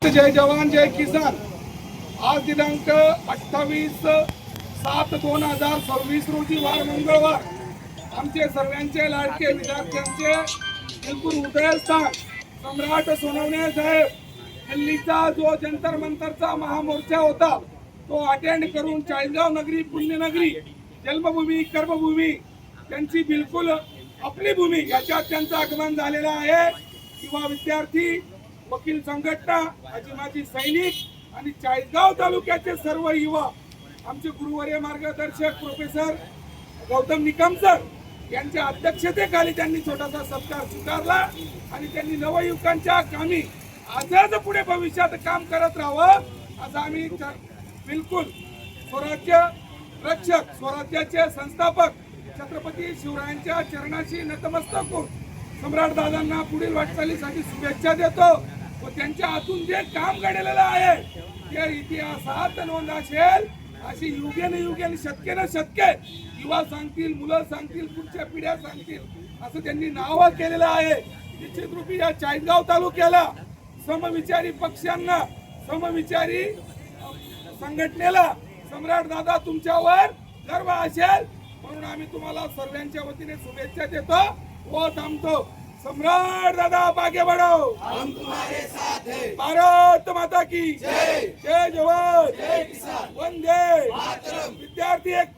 जय जवान जय किसान। आज दिनांक 28/7/2026 रोजी वार मंगळवार आमचे सर्वांचे लाडके विद्यार्थ्यांचे बिलकुल हृदयस्थान सम्राट सोनवणे साहेब दिल्लीचा जो जंतर मंतरचा महामोर्चा होता तो अटेंड करून चाळीसगाव नगरी पुण्यनगरी जन्मभूमी कर्मभूमी त्यांची बिलकुल आपली भूमी याच्यात त्यांचं आगमन झालेलं आहे। युवा विद्यार्थी वकील संघटना आजी माजी सैनिक आणि चाळीसगाव तालुक्याचे सर्व युवा आमचे गुरुवर्य मार्गदर्शक प्रोफेसर गौतम निकम सर यांच्या अध्यक्षतेखाली त्यांनी छोटासा सत्कार स्वीकारला आणि त्यांनी नवयुवकांच्या कामी आजच पुढे भविष्यात काम करत राहावं असं आम्ही बिलकुल स्वराज्य रक्षक स्वराज्याचे संस्थापक छत्रपती शिवरायांच्या चरणाशी नतमस्तक होऊन सम्राट दादांना पुढील वाटचालीसाठी शुभेच्छा देतो व त्यांच्या हातून जे काम घडलेलं आहे ते इतिहासात नोंद असेल अशी युगेन शतके युवा सांगतील मुलं सांगतील पुढच्या पिढ्या सांगतील असं त्यांनी नाव केलेलं आहे। निश्चित रूपी या चाळीसगाव तालुक्याला समविचारी पक्षांना समविचारी संघटनेला सम्राट दादा तुमच्यावर गर्व असेल म्हणून आम्ही तुम्हाला सर्वांच्या वतीने शुभेच्छा देतो व थांबतो। सम्राट दादा आगे बढ़ो, हम तुम्हारे साथ हैं। भारत माता की जय, जय जवान जय किसान, वंदे मातरम। विद्यार्थी एक